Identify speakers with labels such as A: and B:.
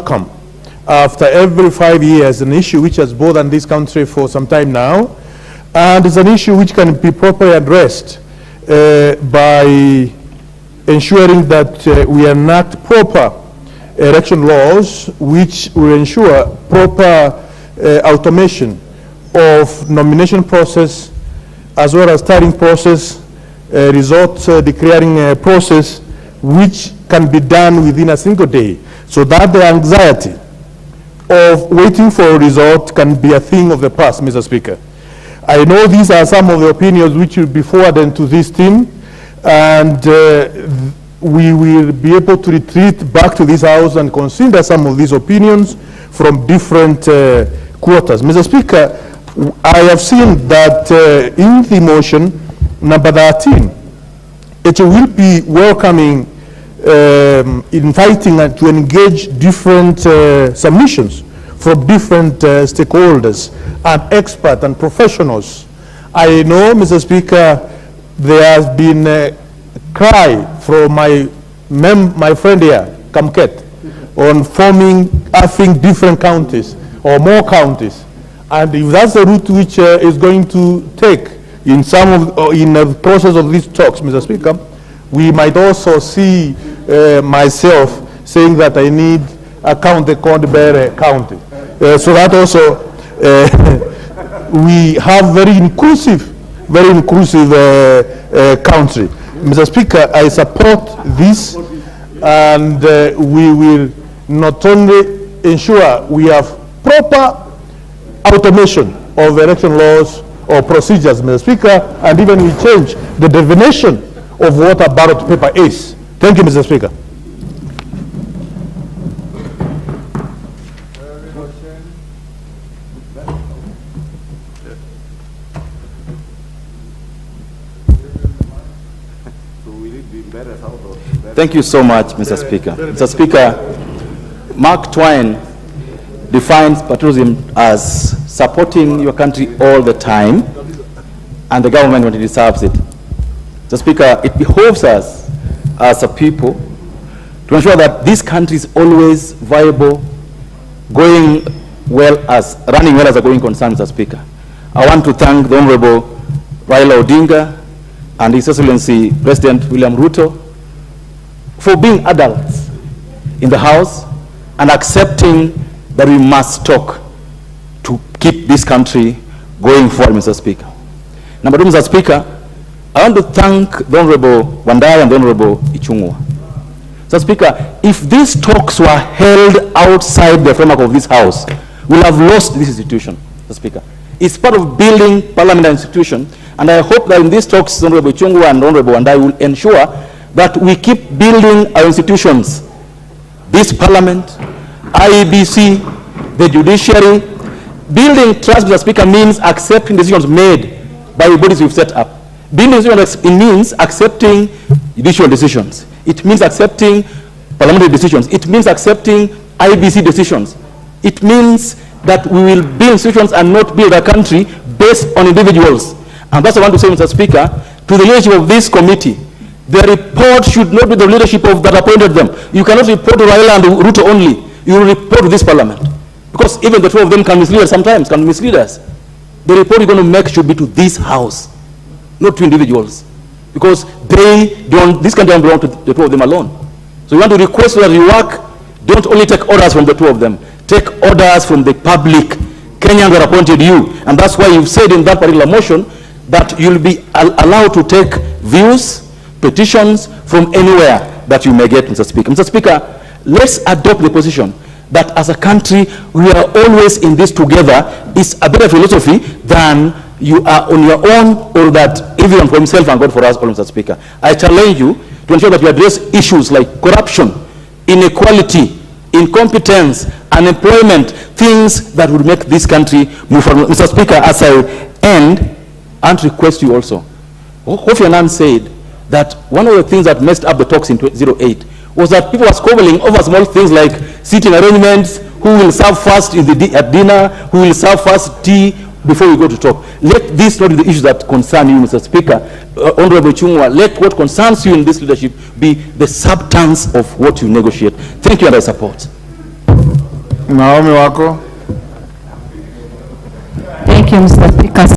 A: welcome after every 5 years, an issue which has bothered this country for some time now, and it's an issue which can be properly addressed by ensuring that we enact proper election laws which will ensure proper automation of nomination process as well as starting process, result declaring process, which can be done within a single day, so that the anxiety of waiting for a result can be a thing of the past, Mr. Speaker. I know these are some of the opinions which will be forwarded to this team, and we will be able to retreat back to this House and consider some of these opinions from different quarters. Mr. Speaker, I have seen that in the motion number 13, it will be welcoming, inviting to engage different submissions from different stakeholders and experts and professionals. I know, Mr. Speaker, there has been a cry from my friend here, Kamket, on forming, I think, different counties or more counties. And if that's the route which is going to take in in the process of these talks, Mr. Speaker, we might also see myself saying that I need a county called Bere County. So that also we have very inclusive country. Mr. Speaker, I support this, and we will not only ensure we have proper automation of election laws or procedures, Mr. Speaker, and even we change the definition of what a ballot paper is. Thank you, Mr. Speaker.
B: Thank you so much, Mr. Speaker. Mr. Speaker, Mark Twain defines patriotism as supporting your country all the time and the government when it deserves it. Mr. Speaker, it behoves us as a people to ensure that this country is always viable, running well as a going concern, Mr. Speaker. I want to thank the Honorable Raila Odinga and His Excellency President William RUTO for being adults in the House and accepting that we must talk to keep this country going forward, Mr. Speaker. Number two, Mr. Speaker, I want to thank the Honorable Wandai and the Honorable Ichung'wa. Mr. Speaker, if these talks were held outside the framework of this House, we'll have lost this institution, Mr. Speaker. It's part of building parliamentary institution, and I hope that in these talks, Honorable Ichung'wa and Honorable Wandai will ensure that we keep building our institutions, this parliament, IEBC, the judiciary. Building trust, Mr. Speaker, means accepting decisions made by the bodies we've set up. Building decisions, it means accepting judicial decisions. It means accepting parliamentary decisions. It means accepting IEBC decisions. It means that we will build institutions and not build a country based on individuals. And that's what I want to say, Mr. Speaker, to the leadership of this committee. The report should not be the leadership of that appointed them. You cannot report to Raila and RUTO only. You will report to this parliament. Because even the two of them can mislead us sometimes, can mislead us. The report you're going to make should be to this House, not to individuals. Because this country doesn't belong to the two of them alone. So you want to request that you work, don't only take orders from the two of them. Take orders from the public. Kenyans that appointed you. And that's why you've said in that particular motion that you'll be allowed to take views, petitions from anywhere that you may get, Mr. Speaker. Mr. Speaker, let's adopt the position that as a country, we are always in this together. It's a better philosophy than you are on your own, or that everyone for himself and God for us all, Mr. Speaker. I challenge you to ensure that you address issues like corruption, inequality, incompetence, unemployment, things that would make this country move forward. Mr. Speaker, as I end, and request you also, Kofi Annan said that one of the things that messed up the talks in 2008 was that people were squabbling over small things like seating arrangements, who will serve first at dinner, who will serve first tea before we go to talk. Let this not be the issues that concern you, Mr. Speaker. Honorable Ichung'wa, let what concerns you in this leadership be the substance of what you negotiate. Thank you, and I support.
C: Naomi wako.
D: Thank you, Mr. Speaker.